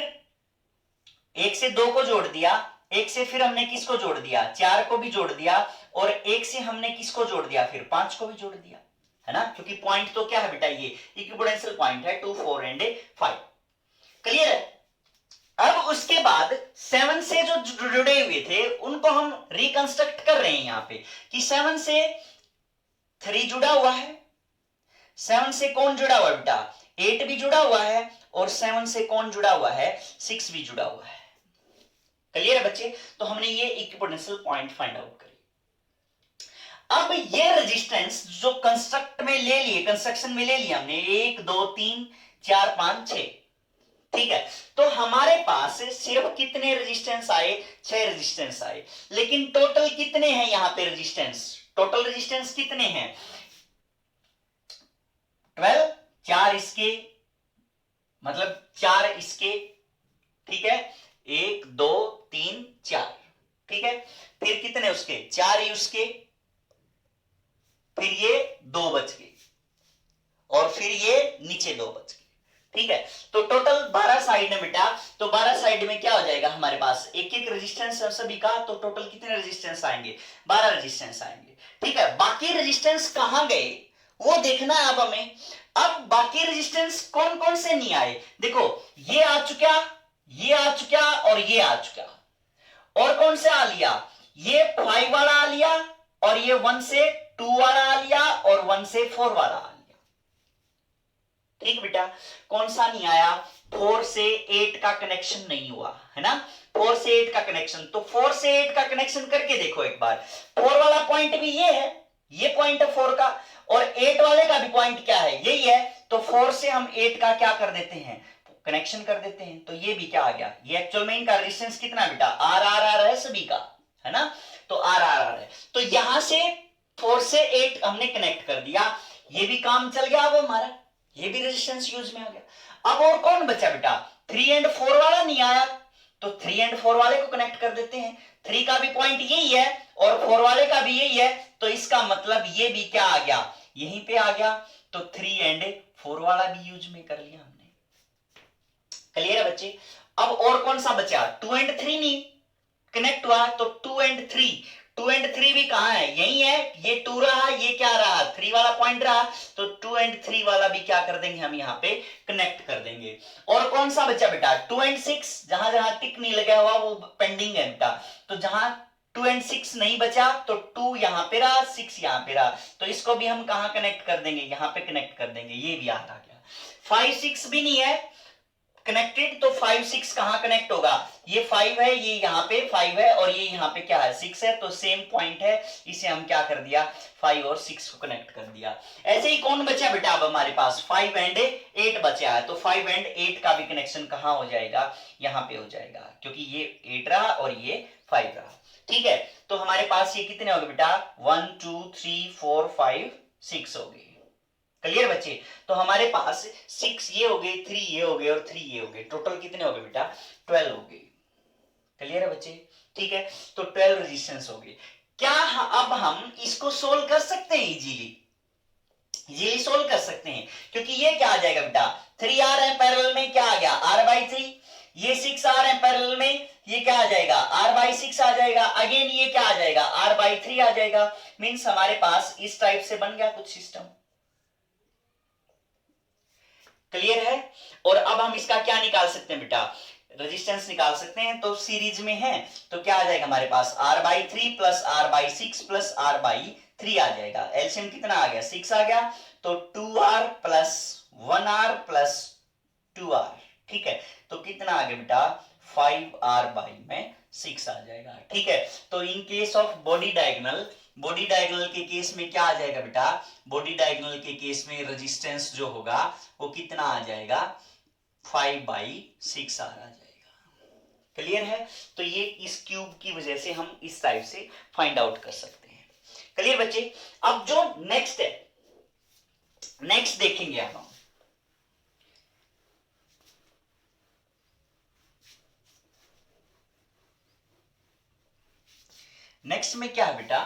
1 से 2 को जोड़ दिया, 1 से फिर हमने किसको जोड़ दिया, 4 को भी जोड़ दिया, और 1 से हमने किसको जोड़ दिया, फिर 5 को भी जोड़ दिया, है ना। क्योंकि पॉइंट तो क्या है बेटा, ये इक्विपोटेंशियल पॉइंट है, 2 4 एंड 5। क्लियर है? अब उसके बाद 7 से जो जुड़े हुए थे उनको हम रिकंस्ट्रक्ट कर रहे हैं यहां पे, कि 7 से 3 जुड़ा हुआ है, 7 से कौन जुड़ा हुआ है बेटा, 8 भी जुड़ा हुआ है, और 7 से कौन जुड़ा हुआ है, 6 भी जुड़ा हुआ है। क्लियर है बच्चे? तो हमने ये इक्विपोटेंशियल पॉइंट फाइंड आउट करी। अब ये रेजिस्टेंस जो कंस्ट्रक्ट में ले लिए, कंस्ट्रक्शन में ले लिया हमने, 1 2 3 4 5 6, ठीक है। तो हमारे पास सिर्फ कितने रेजिस्टेंस आए, 6 रेजिस्टेंस आए। लेकिन टोटल कितने हैं यहां पे रेजिस्टेंस, टोटल रेजिस्टेंस कितने हैं, 12, 4 इसके, मतलब 4 इसके, ठीक है, 1 2 3 4, ठीक है। फिर कितने उसके, 4 ही उसके, फिर ये 2 बच गए, और फिर ये नीचे 2 बच गए, ठीक है। तो टोटल 12 साइड में बेटा, तो 12 साइड में क्या हो जाएगा हमारे पास, एक एक रेजिस्टेंस सभी का, तो टोटल कितने रेजिस्टेंस आएंगे, 12 रेजिस्टेंस आएंगे, ठीक है। बाकी रेजिस्टेंस कहां गए वो देखना है अब हमें। अब बाकी रेजिस्टेंस कौन कौन से नहीं आए, देखो, ये आ चुका, ये आ चुका, और ये आ चुका, और कौन से आ लिया, ये 5 वाला आ लिया, और ये 1 से 2 वाला आ लिया, और 1 से 4 वाला आ लिया, ठीक बेटा। कौन सा नहीं आया, 4 से 8 का कनेक्शन नहीं हुआ, है ना, 4 से 8 का कनेक्शन। तो 4 से 8 का कनेक्शन करके देखो एक बार, 4 वाला पॉइंट भी ये है, ये पॉइंट है 4 का, और 8 वाले का भी पॉइंट क्या है, यही है। तो 4 से हम 8 का क्या कर देते हैं, कनेक्शन कर देते हैं। तो ये भी क्या आ गया, ये एक्चुअल में इनका रेजिस्टेंस कितना बेटा, आर आर आर है सभी का, है ना। तो आर आर आर है, तो यहां से 4 से 8 हमने कनेक्ट कर दिया, ये भी काम चल गया। अब हमारा ये भी रेजिस्टेंस यूज में आ गया। अब और कौन बचा बेटा, 3 एंड 4 वाला नहीं आया, तो 3 एंड 4 वाले को कनेक्ट कर देते हैं। 3 का भी पॉइंट यही है, और 4 वाले का भी यही है, तो इसका मतलब ये भी क्या आ गया, यहीं पे आ गया। तो 3 एंड 4 वाला भी यूज में कर लिया हमने। क्लियर है बच्चे? अब और कौन सा बचा, 2 एंड 3 नहीं कनेक्ट हुआ, तो 2 एंड 3, 2 एंड 3 भी कहां है, यही है, ये 2 रहा, ये क्या रहा, 3 वाला पॉइंट रहा, तो 2 एंड 3 वाला भी क्या कर देंगे हम यहाँ पे कनेक्ट कर देंगे। और कौन सा बचा बेटा, 2 एंड 6, जहां जहां टिक नहीं लगा हुआ वो पेंडिंग है बेटा। तो जहां 2 एंड 6 नहीं बचा, तो 2 यहां पे रहा, 6 यहां पे रहा, तो इसको भी हम कहां कनेक्ट कर देंगे, यहां पे कनेक्ट कर देंगे, ये भी याद आ गया। 5 6 भी नहीं है कनेक्टेड, तो 5 6 कहां कनेक्ट होगा, ये 5 है, ये यहां पे 5 है, और ये यहां पे क्या है 6 है, तो सेम पॉइंट है, इसे हम क्या कर दिया, 5 और 6 को कनेक्ट कर दिया। ऐसे ही कौन बचा बेटा, अब हमारे पास 5 एंड 8 बचा है, तो 5 एंड 8 का भी कनेक्शन कहां हो जाएगा, यहां पे हो जाएगा, क्योंकि ये 8 रहा और ये 5 रहा, ठीक है। तो हमारे पास ये कितने हो गए बेटा, 1 2 3 4 5 6 हो गए। क्लियर बच्चे? तो हमारे पास 6 ये हो गए, 3 ये हो गए, और 3 ये हो गए, टोटल कितने हो गए बेटा, 12 हो गए। क्लियर है बच्चे? ठीक है, तो 12 रेजिस्टेंस हो गए। क्या अब हम इसको सोल्व कर सकते हैं, इजीली सोल्व कर सकते हैं, क्योंकि ये क्या आ जाएगा बेटा, 3 आ रहे हैं पैरेलल में, क्या आ गया, r/3, ये 6 आ रहे हैं पैरेलल में, ये क्या आ जाएगा, r/6 आ जाएगा, अगेन ये क्या आ जाएगा, r/3 आ जाएगा। मींस हमारे पास इस टाइप से बन गया कुछ सिस्टम। क्लियर है? और अब हम इसका क्या निकाल सकते हैं बेटा, रेजिस्टेंस निकाल सकते हैं। तो सीरीज में है, तो क्या आ जाएगा हमारे पास, r/3 plus r/6 plus r/3 आ जाएगा। एलसीएम कितना आ गया, 6 आ गया, तो 2r plus 1r plus 2r, ठीक है। तो कितना आ गया बेटा, 5r में 6 आ जाएगा। ठीक है, तो in case of body diagonal के केस में क्या आ जाएगा बेटा, बॉडी डायगोनल के केस में रेजिस्टेंस जो होगा वो कितना आ जाएगा, 5/6r आ जाएगा। क्लियर है, तो ये इस क्यूब की वजह से हम इस टाइप से फाइंड आउट कर सकते हैं। क्लियर बच्चे, अब जो नेक्स्ट है, नेक्स्ट देखेंगे हम नेक्स्ट में क्या है बेटा,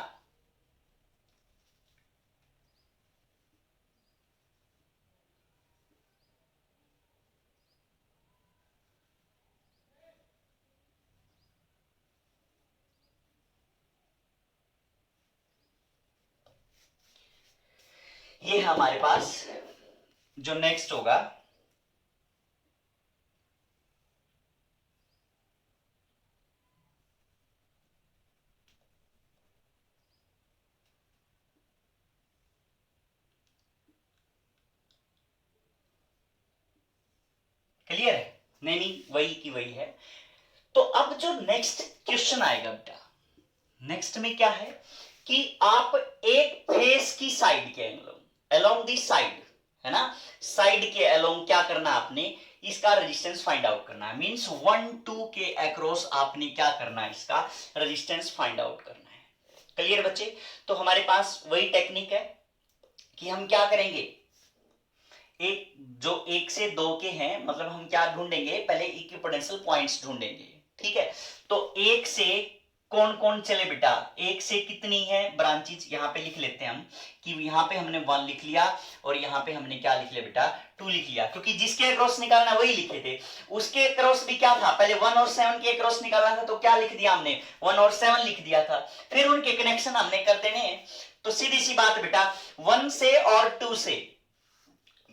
ये है हमारे पास जो नेक्स्ट होगा, क्लियर है, नहीं वही की वही है। तो अब जो नेक्स्ट क्वेश्चन आएगा बेटा, नेक्स्ट में क्या है कि आप एक फेस की साइड के अलोंग दी साइड, है ना, साइड के अलोंग क्या करना आपने, इसका रेजिस्टेंस फाइंड आउट करना है। मींस 1 2 के अक्रॉस आपने क्या करना है, इसका रेजिस्टेंस फाइंड आउट करना है। क्लियर बच्चे, तो हमारे पास वही टेक्निक है कि हम क्या करेंगे, एक जो 1 से 2 के हैं, मतलब हम क्या ढूंढेंगे, पहले इक्विपोटेंशियल पॉइंट्स ढूंढेंगे। ठीक है, तो 1 से कौन कौन चले बेटा, 1 से कितनी है ब्रांचेज, यहां पे लिख लेते हैं हम कि यहां पे हमने 1 लिख लिया और यहां पे हमने क्या लिख लिया बेटा, 2 लिख लिया, क्योंकि जिसके अक्रॉस निकालना वही लिखे थे। उसके अक्रॉस भी क्या था, पहले 1 और 7 के अक्रॉस निकालना था, तो क्या लिख दिया हमने, 1 और 7 लिख दिया था। फिर उनके कनेक्शन हमने कर देने हैं। तो सीधी सी बात बेटा, 1 से और 2 से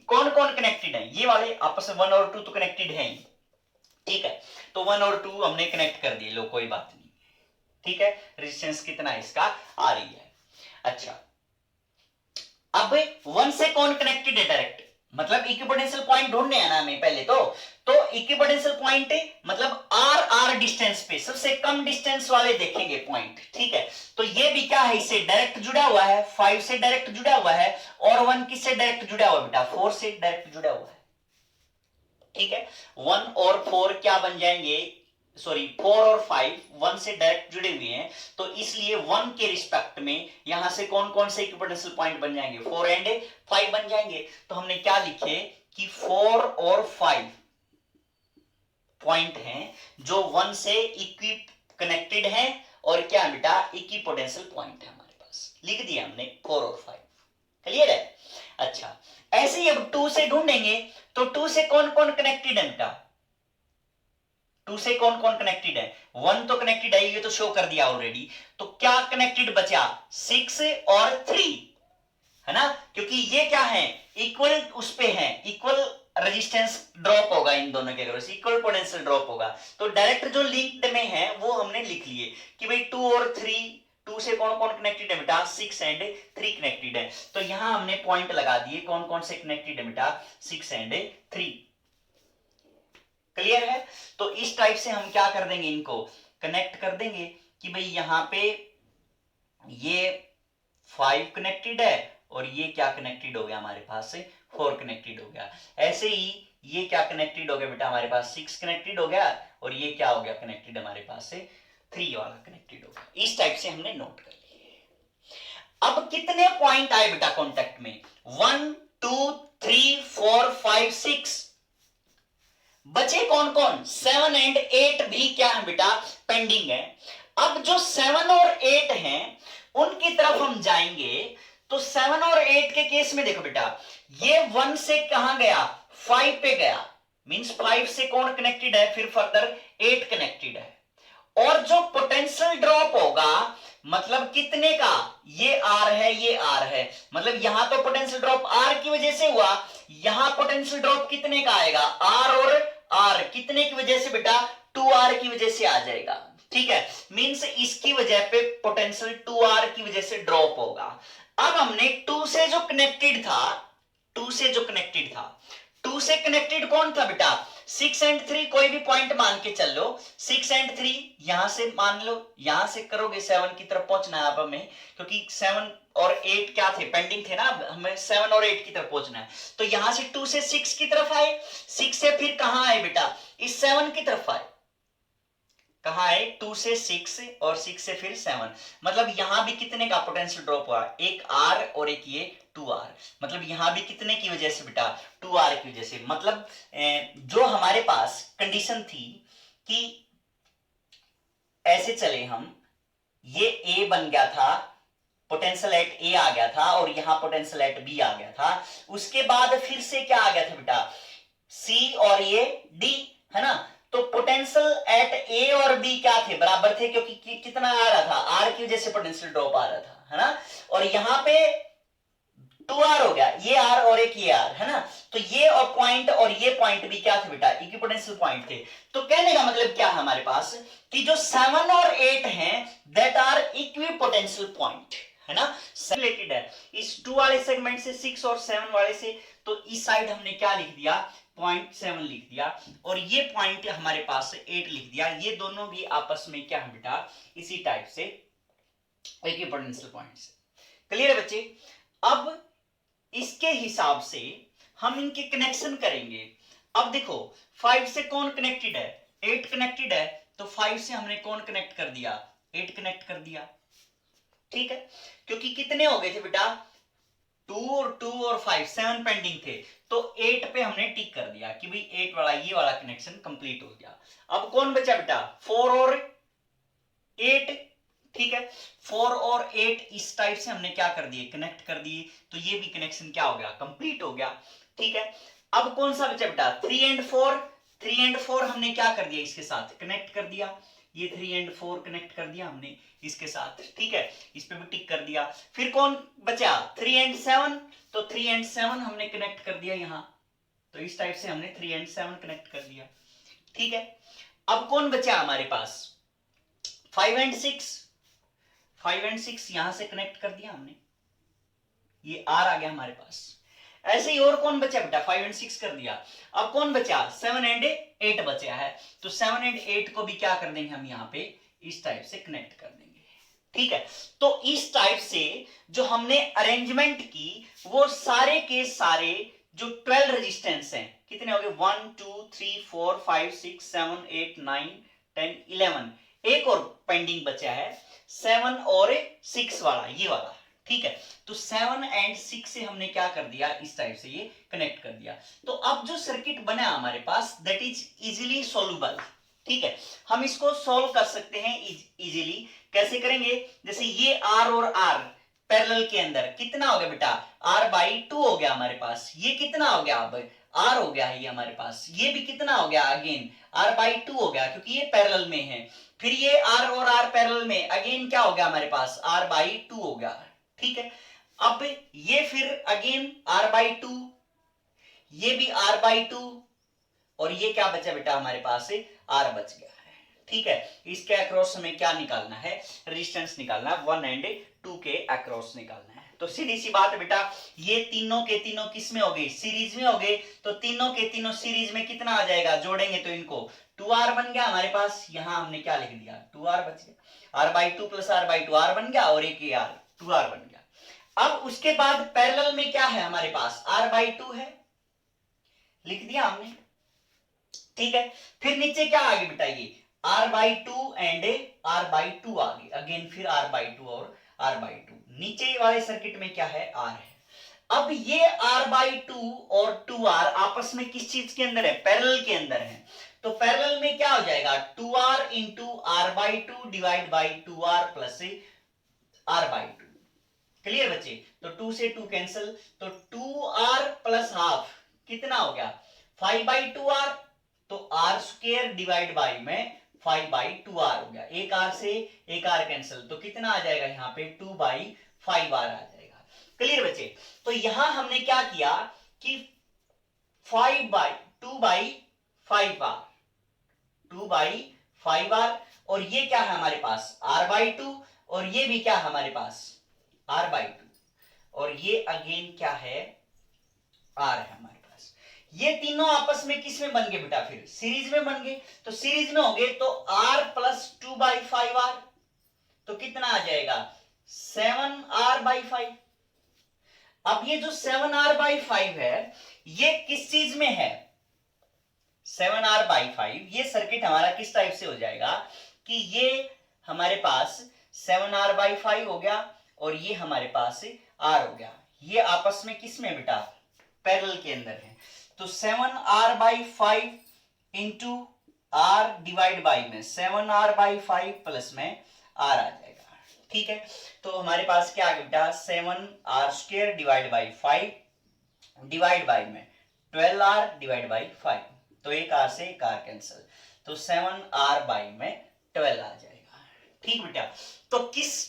कौन कौन कनेक्टेड है, ये वाले आपस में 1 और 2 तो कनेक्टेड है ही। ठीक है, तो 1 और 2 हमने कनेक्ट कर दिए, लो कोई बात नहीं। ठीक है, रेजिस्टेंस कितना है इसका, आ रही है। अच्छा, अब 1 से कौन कनेक्टेड है डायरेक्ट, मतलब इक्विपोटेंशियल पॉइंट ढूंढने हैं ना हमें पहले तो इक्विपोटेंशियल पॉइंट मतलब आर डिस्टेंस पे सबसे कम डिस्टेंस वाले देखेंगे पॉइंट। ठीक है, तो ये भी क्या है, इससे डायरेक्ट जुड़ा हुआ है, 5 से डायरेक्ट जुड़ा हुआ है, और 1 किससे डायरेक्ट जुड़ा हुआ है बेटा, 4 से डायरेक्ट जुड़ा हुआ है। ठीक है, 1 और 4 क्या बन जाएंगे, सॉरी 4 और 5 1 से डायरेक्ट जुड़े हुए हैं, तो इसलिए 1 के रिस्पेक्ट में यहां से कौन कौन से इक्विपोटेंशियल पॉइंट बन जाएंगे, 4 एंड 5 बन जाएंगे। तो हमने क्या लिखे कि 4 और 5 पॉइंट हैं जो 1 से इक्विप कनेक्टेड हैं, और क्या बेटा, इक्विपोटेंशियल पॉइंट है हमारे पास, लिख दिया हमने 4 और 5। क्लियर है। अच्छा, ऐसे ही अब 2 से ढूंढेंगे, तो 2 से कौन कौन कनेक्टेड है बेटा, 2 से कौन कौन कनेक्टेड है, 1 तो कनेक्टेड है, ये तो शो कर दिया ऑलरेडी। तो क्या कनेक्टेड बचा, 6 और 3, है ना, क्योंकि ये क्या है, इक्वल उस पे है, इक्वल रेजिस्टेंस ड्रॉप होगा इन दोनों के अक्रॉस, इक्वल पोटेंशियल ड्रॉप होगा। तो डायरेक्ट जो लिंक्ड में है वो हमने लिख लिए कि भाई 2 और 3, 2 से कौन कौन कनेक्टेड है बेटा, 6 एंड 3 कनेक्टेड है। तो यहां हमने पॉइंट लगा दिए कौन कौन से कनेक्टेड है बेटा, 6 एंड 3। क्लियर है, तो इस टाइप से हम क्या कर देंगे, इनको कनेक्ट कर देंगे कि भाई यहां पे ये 5 कनेक्टेड है और ये क्या कनेक्टेड हो गया हमारे पास से 4 कनेक्टेड हो गया। ऐसे ही ये क्या कनेक्टेड हो गया बेटा, हमारे पास 6 कनेक्टेड हो गया, और ये क्या हो गया कनेक्टेड हमारे पास से 3 वाला कनेक्टेड हो गया। इस टाइप से हमने नोट कर लिए। अब कितने पॉइंट आए बेटा कॉन्टेक्ट में, 1 2 3 4 5 6, बचे कौन कौन, 7 एंड 8 भी क्या है बेटा, पेंडिंग है। अब जो 7 और 8 हैं उनकी तरफ हम जाएंगे, तो 7 और 8 के केस में देखो बेटा, ये 1 से कहां गया, 5 पे गया, मींस 5 से कौन कनेक्टेड है, फिर फर्दर 8 कनेक्टेड है। और जो पोटेंशियल ड्रॉप होगा, मतलब कितने का, ये आर है, ये आर है, मतलब यहां तो पोटेंशियल ड्रॉप आर की वजह से हुआ, यहां पोटेंशियल ड्रॉप कितने का आएगा, आर और आर, कितने की वजह से बेटा, 2r की वजह से आ जाएगा। ठीक है, मींस इसकी वजह पे पोटेंशियल 2r की वजह से ड्रॉप होगा। अब हमने 2 से जो कनेक्टेड था, 2 से जो कनेक्टेड था, 2 से कनेक्टेड कौन था बेटा? 6 एंड 3, कोई भी पॉइंट मान के चल लो। 6 एंड 3 यहां से मान लो, यहां से करोगे 7 की तरफ पहुंचना है अब हमें, क्योंकि 7 और 8 क्या थे? पेंडिंग थे ना, हमें 7 और 8 की तरफ पहुंचना है। तो यहां से 2 से 6 की तरफ आए, 6 से फिर कहां आए बेटा? इस 7 की तरफ आए। कहां आए? 2 से 6 और 6 से फिर 7। मतलब यहां भी कितने का पोटेंशियल ड्रॉप हुआ? एक आर और एक ये 2r। मतलब यहां भी कितने की वजह से बेटा? 2r की वजह से। मतलब जो हमारे पास कंडीशन थी कि ऐसे चले हम, ये a बन गया था, पोटेंशियल एट ए आ गया था, और यहां पोटेंशियल एट बी आ गया था। उसके बाद फिर से क्या आ गया था बेटा? सी और ये डी, है ना? तो पोटेंशियल एट ए और बी क्या थे? बराबर थे, क्योंकि कितना आ रहा था? आर की वजह से पोटेंशियल ड्रॉप आ रहा था, है ना? और यहां पे 2r हो गया, ये r और एक ये r, है ना? तो ये और ये पॉइंट भी क्या थे बेटा? इक्विपोटेंशियल पॉइंट थे। तो कहने का मतलब क्या है हमारे पास कि जो 7 और 8 हैं दैट आर इक्विपोटेंशियल पॉइंट, है ना? रिलेटेड है इस 2 वाले सेगमेंट से, 6 और 7 वाले से। तो इस साइड हमने क्या लिख दिया? 0.7 लिख दिया, और ये पॉइंट हमारे पास 8 लिख दिया। ये दोनों भी आपस में क्या है बेटा? इसी टाइप से इक्विपोटेंशियल पॉइंट से। क्लियर है बच्चे? अब इसके हिसाब से हम इनके कनेक्शन करेंगे। अब देखो 5 से कौन कनेक्टेड है? 8 कनेक्टेड है। तो 5 से हमने कौन कनेक्ट कर दिया? 8 कनेक्ट कर दिया। ठीक है, क्योंकि कितने हो गए थे बेटा? 2 और 5, 7 पेंडिंग थे। तो 8 पे हमने टिक कर दिया कि भाई 8 वाला, ये वाला कनेक्शन कंप्लीट हो गया। अब कौन बचा बेटा? 4 और 8। ठीक है, 4 और 8 इस टाइप से हमने क्या कर दिए? कनेक्ट कर दिए। तो ये भी कनेक्शन क्या हो गया? कंप्लीट हो गया। ठीक है, अब कौन सा बचा बेटा? 3 एंड 4। 3 एंड 4 हमने क्या कर दिया? इसके साथ कनेक्ट कर दिया। ये 3 एंड 4 कनेक्ट कर दिया हमने इसके साथ। ठीक है, इस पे भी टिक कर दिया। फिर कौन बचा? 3 एंड 7। तो 3 एंड 7 हमने कनेक्ट कर दिया यहां। तो इस टाइप से हमने 3 एंड 7 कनेक्ट कर दिया। ठीक है, अब कौन बचा हमारे पास? 5 एंड 6। 5 एंड 6 यहां से कनेक्ट कर दिया हमने, ये आर आ गया हमारे पास। ऐसे ही और कौन बचा बेटा? 5 एंड 6 कर दिया। अब कौन बचा? 7 एंड 8 बचा है। तो 7 एंड 8 को भी क्या कर देंगे हम? यहां पे इस टाइप से कनेक्ट कर देंगे। ठीक है, तो इस टाइप से जो हमने अरेंजमेंट की, वो सारे के सारे जो 12 रेजिस्टेंस हैं, कितने हो गए? 1 2 3 4 5 6 7 8 9 10 11। एक और पेंडिंग बचा है 7 और 6 वाला, ये वाला। ठीक है, तो 7 एंड 6 से हमने क्या कर दिया? इस टाइप से ये कनेक्ट कर दिया। तो अब जो सर्किट बना हमारे पास दैट इज इजीली सॉल्युबल। ठीक है, हम इसको सॉल्व कर सकते हैं इजीली। कैसे करेंगे? जैसे ये R और R पैरेलल के अंदर कितना हो गया बेटा? R/2 हो गया हमारे पास। ये कितना हो गया? अब R हो गया है ये हमारे पास। ये भी कितना हो गया? अगेन R/2 हो गया, क्योंकि ये पैरेलल में है। फिर ये R और R पैरेलल में अगेन क्या हो गया हमारे पास? R/2 हो गया। ठीक है, अब ये फिर अगेन R/2, ये भी R/2, और ये क्या बचा बेटा हमारे पास? R बच गया है। ठीक है, इसके अक्रॉस हमें क्या निकालना है? रेजिस्टेंस निकालना है। 1 एंड 2 के अक्रॉस निकालना है। तो सीधी सी बात है बेटा, ये तीनों के तीनों किस में हो गए? सीरीज में हो गए। तो तीनों के तीनों सीरीज में कितना आ जाएगा? जोड़ेंगे तो इनको 2R बन गया हमारे पास। यहां हमने क्या लिख दिया? 2R बच गया। R/2 प्लस R/2 R बन गया, और एक R 2R बन गया। अब उसके बाद पैरेलल में क्या है हमारे पास? R/2 है, लिख दिया हमने। ठीक है, फिर नीचे क्या आ गया बेटा? ये R/2 एंड R/2 आ गई। अगेन फिर R/2 और R/2। नीचे वाले सर्किट में क्या है? R है। अब ये R/2 और 2R आपस में किस चीज के अंदर है? पैरेलल के अंदर है। तो पैरेलल में क्या हो जाएगा? 2R into R/2 divide by 2R plus R/2। Clear बच्चे? तो 2 से 2 कैंसिल, तो 2R प्लस हाफ कितना हो गया? 5/2R। तो R स्क्वायर डिवाइड बाई में 5/2R हो गया। एक R से एक R कैंसिल, तो कितना आ जाएगा यहाँ पे? 2/5R आ जाएगा। क्लियर बच्चे? तो यहां हमने क्या किया कि 2/5R, 2/5R, और ये क्या है हमारे पास? R/2, और ये भी क्या है हमारे पास? R/2, और ये अगेन क्या है? R है हमारे पास। ये तीनों आपस में किस में बन गए बेटा, फिर सीरीज में बन गए। तो सीरीज में हो गए तो r प्लस 2/5r, तो कितना आ जाएगा 7r/5। अब ये जो 7r/5 है ये किस चीज में है, 7r/5, ये सर्किट हमारा किस टाइप से हो जाएगा कि ये हमारे पास 7r/5 हो गया और ये हमारे पास r हो गया, ये आपस में किस में बेटा, पैरेलल के अंदर है। तो 7r/5 into r divide by में 7r/5 प्लस में r आ जाएगा, ठीक है। तो हमारे पास क्या आ गया बेटा, 7r² divide by 5 divide by में 12r डिवाइड बाई 5, तो एक r से एक r कैंसिल, तो 7r बाई में 12 आ जाएगा, ठीक बेटा। तो किस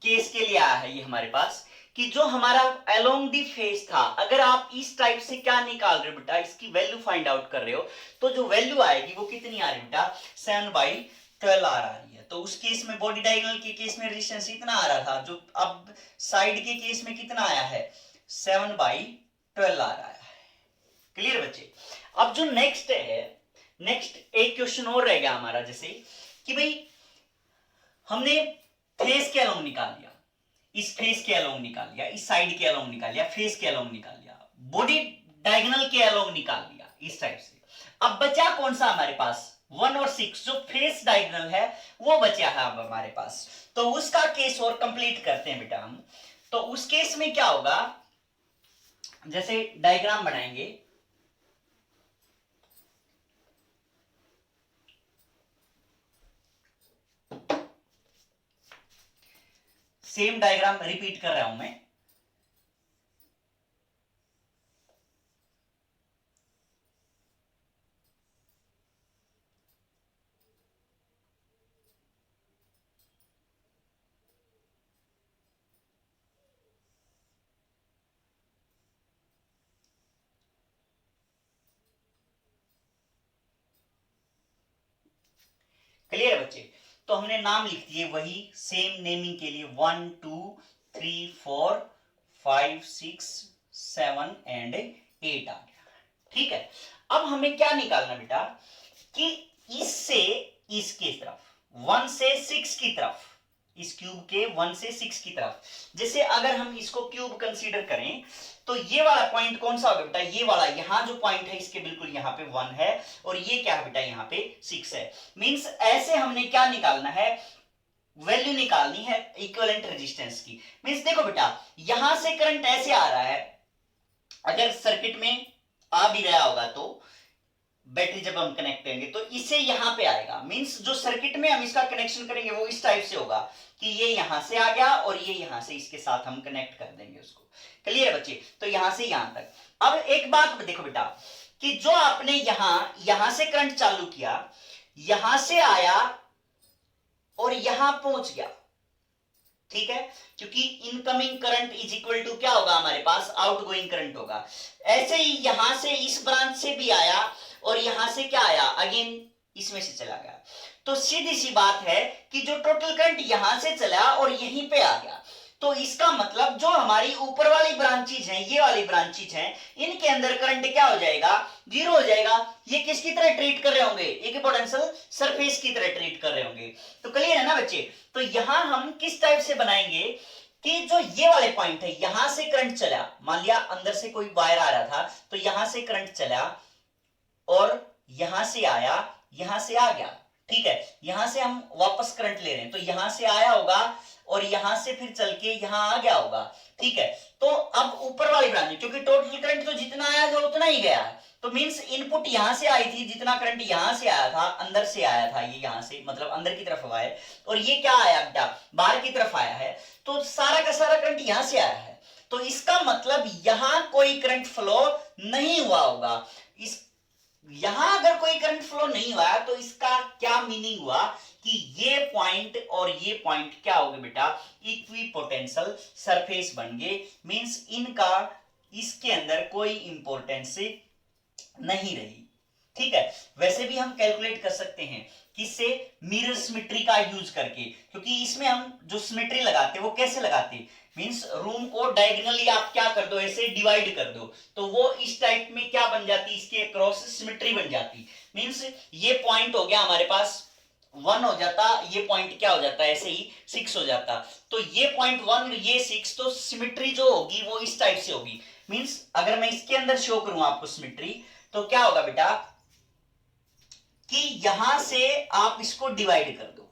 केस के लिए आया है ये हमारे पास कि जो हमारा अलोंग दी फेस था, अगर आप इस टाइप से क्या निकाल रहे हो बेटा, इसकी वैल्यू फाइंड आउट कर रहे हो, तो जो वैल्यू आएगी वो कितनी आ रही है बेटा, 7/12 आ रही है। तो उस केस में बॉडी डायगोनल के केस में रेजिस्टेंस इतना आ रहा था, जो अब साइड के केस में कितना आया है, 7/12 आ रहा है। क्लियर बच्चे। अब जो नेक्स्ट है, नेक्स्ट एक क्वेश्चन और रह गया हमारा, जैसे कि भाई हमने फेस के अलोंग निकाल लिया, इस फेस के अलोंग निकाल लिया, इस साइड के अलोंग निकाल लिया, फेस के अलोंग निकाल लिया, बॉडी डायगोनल के अलोंग निकाल लिया, इस टाइप से। अब बचा कौन सा हमारे पास, 1 और 6, जो फेस डायगोनल है वो बचा है अब हमारे पास। तो उसका केस और कंप्लीट करते हैं बेटा हम। तो उस केस में क्या होगा, जैसे डायग्राम बनाएंगे, सेम डायग्राम रिपीट कर रहा हूं मैं। क्लियर है बच्चे। तो हमने नाम लिख दिए वही सेम नेमिंग के लिए, 1 2 3 4 5 6 7 एंड 8 आ गया, ठीक है। अब हमें क्या निकालना बेटा कि इससे इसकी तरफ 1 से 6 की तरफ, इस क्यूब के 1 से 6 की तरफ, जैसे अगर हम इसको क्यूब कंसीडर करें तो ये वाला पॉइंट कौन सा होगा बेटा, ये वाला, यहां जो पॉइंट है इसके बिल्कुल यहां पे 1 है और ये क्या है बेटा, यहां पे 6 है। मींस ऐसे हमने क्या निकालना है, वैल्यू निकालनी है इक्विवेलेंट रेजिस्टेंस की। मींस देखो बेटा, यहां से करंट ऐसे आ रहा है, अगर सर्किट में आ भी रहा होगा तो बैटरी जब हम कनेक्ट करेंगे तो इसे यहां पे आएगा। मींस जो सर्किट में हम इसका कनेक्शन करेंगे वो इस टाइप से होगा कि ये यहां से आ गया और ये यहां से इसके साथ हम कनेक्ट कर देंगे उसको। क्लियर है बच्चे। तो यहां से यहां तक। अब एक बात देखो बेटा कि जो आपने यहां से करंट चालू किया, यहां से आया और यहां पहुंच गया, ठीक है, क्योंकि incoming current is equal to क्या होगा हमारे पास, आउटगोइंग करंट होगा। ऐसे ही यहां से इस ब्रांच से भी आया और यहां से क्या आया, अगेन इसमें से चला गया। तो सीधी सी बात है कि जो टोटल करंट यहां से चला और यहीं पे आ गया, तो इसका मतलब जो हमारी ऊपर वाली ब्रांचेज हैं, ये वाली ब्रांचेज हैं, इनके अंदर करंट क्या हो जाएगा, जीरो हो जाएगा। ये किसकी तरह ट्रीट कर रहे होंगे, एक पोटेंशियल सरफेस की तरह ट्रीट कर रहे होंगे। तो क्लियर है ना बच्चे। तो यहां हम किस टाइप से बनाएंगे कि जो ये वाले पॉइंट है, यहां से करंट चला, मान लिया अंदर से कोई वायर आ रहा था तो यहां से करंट चला और यहां से आया, यहां से आ गया, ठीक है। यहां से हम वापस करंट ले रहे हैं तो यहां से आया होगा और यहां से फिर चल के यहां आ गया होगा, ठीक है। तो अब ऊपर वाली ब्रांच, क्योंकि टोटल करंट तो जितना आया था उतना ही गया, तो मींस इनपुट यहां से आई थी, जितना करंट यहां से आया था, अंदर से आया था, ये यहां से मतलब अंदर की तरफ हुआ है, और ये क्या आया बेटा, बाहर की तरफ आया है, तो सारा का सारा करंट यहां से आया है। तो इसका मतलब यहां कोई करंट फ्लो नहीं हुआ होगा। इस यहां अगर कोई करंट फ्लो नहीं हुआ तो इसका क्या मीनिंग हुआ कि ये पॉइंट और ये पॉइंट क्या हो गए बेटा, इक्विपोटेंशियल सरफेस बन गए। मींस इनका इसके अंदर कोई इंपॉर्टेंस नहीं रही, ठीक है। वैसे भी हम कैलकुलेट कर सकते हैं किससे, मिरर सिमेट्री का यूज करके, क्योंकि इसमें हम जो सिमेट्री लगाते हैं वो कैसे लगाते हैं, मींस रूम को डायगोनली आप क्या कर दो, ऐसे डिवाइड कर दो, तो वो इस टाइप में क्या बन जाती, इसके अक्रॉस सिमेट्री बन जाती। मींस ये पॉइंट हो गया हमारे पास 1 हो जाता, ये पॉइंट क्या हो जाता, ऐसे ही 6 हो जाता। तो ये पॉइंट 1, ये 6, तो सिमेट्री जो होगी वो इस टाइप से होगी। मींस अगर मैं इसके अंदर शो करूं आपको सिमेट्री, तो क्या होगा बेटा कि यहां से आप इसको डिवाइड कर दो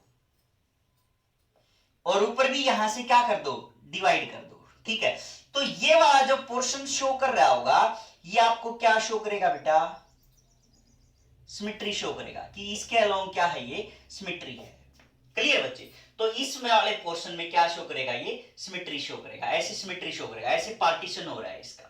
और ऊपर भी यहां से क्या कर दो, डिवाइड कर दो, ठीक है। तो ये वाला जो पोर्शन शो कर रहा होगा, ये आपको क्या शो करेगा बेटा, सिमेट्री शो करेगा कि इसके अलोंग क्या है, ये सिमेट्री है। क्लियर बच्चे? तो इस वाले पोर्शन में क्या शो करेगा, ये सिमेट्री शो करेगा, ऐसे सिमेट्री शो करेगा, ऐसे पार्टीशन हो रहा है इसका।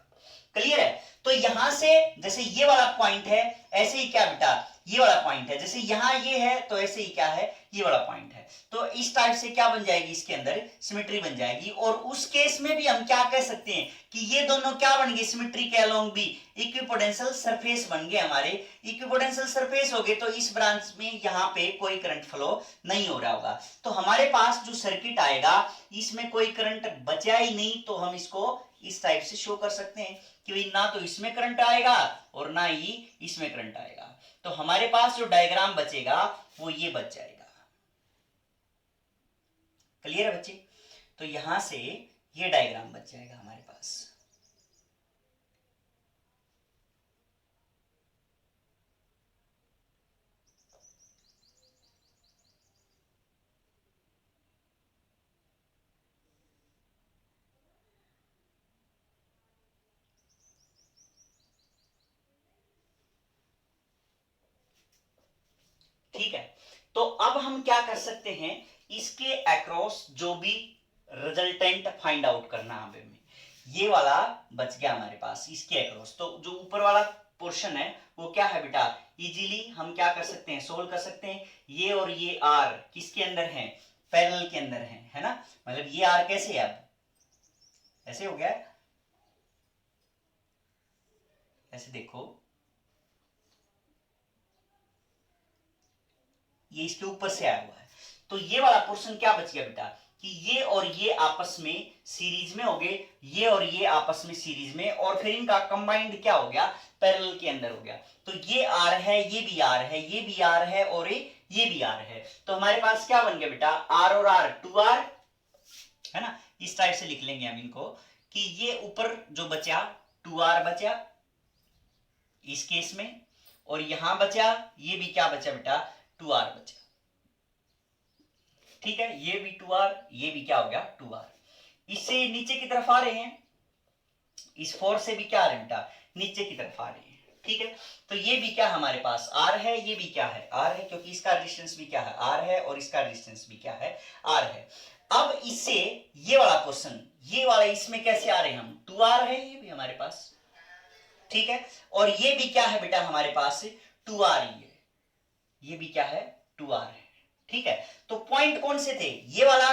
क्लियर है? तो यहां से जैसे ये वाला पॉइंट है, ऐसे ही क्या बेटा ये वाला पॉइंट है, जैसे यहां ये है तो ऐसे ही क्या है, ये वाला पॉइंट है। तो इस टाइप से क्या बन जाएगी, इसके अंदर सिमेट्री बन जाएगी। और उस केस में भी हम क्या कह सकते हैं कि ये दोनों क्या बन गए, सिमेट्री के अलोंग भी इक्विपोटेंशियल सरफेस बन गए हमारे। इक्विपोटेंशियल सरफेस हो गए तो इस ब्रांच में यहाँ पे कोई करंट फ्लो नहीं हो रहा होगा। तो हमारे पास जो सर्किट आएगा इसमें कोई करंट बचा ही नहीं, तो हम इसको इस टाइप से शो कर सकते हैं कि ना तो इसमें करंट आएगा और ना ही इसमें करंट आएगा। तो हमारे पास जो डायग्राम बचेगा वो ये बच जाएगा। क्लियर है बच्चे? तो यहां से ये डायग्राम बच जाएगा हमारे पास। ठीक है, तो अब हम क्या कर सकते हैं, इसके अक्रॉस जो भी रिजल्टेंट फाइंड आउट करना हमें, ये वाला बच गया हमारे पास इसके अक्रॉस। तो जो ऊपर वाला पोर्शन है वो क्या है बेटा, इजीली हम क्या कर सकते हैं, सोल्व कर सकते हैं। ये और ये आर किसके अंदर है, पैरेलल के अंदर है ना। मतलब ये आर कैसे है, अब ऐसे हो गया, ऐसे देखो ये इसके ऊपर से आया हुआ है। तो ये वाला पोर्शन क्या बच गया बेटा कि ये और ये आपस में सीरीज में हो गए, ये और ये आपस में सीरीज में, और फिर इनका कंबाइंड क्या हो गया, पैरेलल के अंदर हो गया। तो ये आर है, ये भी आर है, ये भी आर है और ये भी आर है। तो हमारे पास क्या बन गया बेटा, आर और आर 2R है ना। इस टाइप से लिख लेंगे हम इनको कि ये ऊपर जो बचा 2R बचा इस केस में, और यहां बचा ये भी क्या बचा बेटा 2R बचा। ठीक है, ये भी 2R, ये भी क्या हो गया 2R। इससे नीचे की तरफ आ रहे हैं, इस 4 से भी क्या आ रहे हैं बेटा, नीचे की तरफ आ रहे हैं। ठीक है, तो ये भी क्या हमारे पास R है, ये भी क्या है R है, क्योंकि इसका डिस्टेंस भी क्या है R है और इसका डिस्टेंस भी क्या है R है। अब इससे ये वाला क्वेश्चन, ये वाला इसमें कैसे आ रहे हैं हम, 2R है ये भी हमारे पास, ठीक है, और ये भी क्या है बेटा हमारे पास 2R ही है, ये भी क्या है 2R है। ठीक है, तो पॉइंट कौन से थे, ये वाला,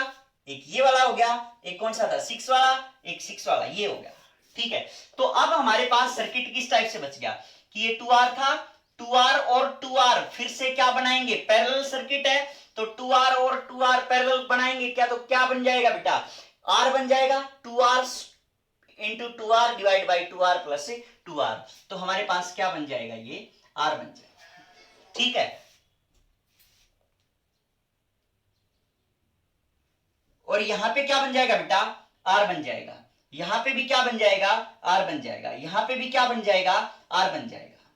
एक ये वाला हो गया, एक कौन सा था 6 वाला, एक 6 वाला, ये हो गया। ठीक है, तो अब हमारे पास सर्किट किस टाइप से बच गया कि ये 2R था, 2R और 2R फिर से क्या बनाएंगे, पैरेलल सर्किट है, तो 2R और 2R पैरेलल बनाएंगे क्या, तो क्या बन जाएगा बेटा, R बन जाएगा 2R into 2R divide by 2R plus 2R। तो हमारे पास क्या बन जाएगा, ये R बन जाएगा। ठीक है, और यहां पे क्या बन जाएगा बेटा, R बन जाएगा, यहां पे भी क्या बन जाएगा R बन जाएगा, यहां पे भी क्या बन जाएगा R बन जाएगा।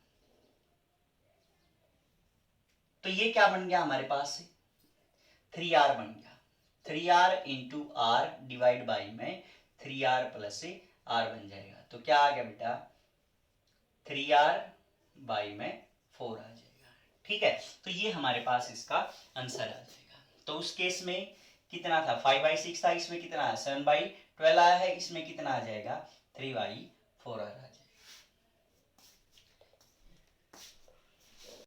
तो ये क्या बन गया हमारे पास 3R बन गया, 3R into R divide by में 3R प्लस R बन जाएगा। तो क्या आ गया बेटा 3R बाई में 4 आ जाएगा। ठीक है, तो ये हमारे पास इसका आंसर आ जाएगा। तो उस केस में कितना था 5/6 था, इसमें कितना है 7/12 आया है, इसमें कितना आ जाएगा 3/4 आ जाएगा।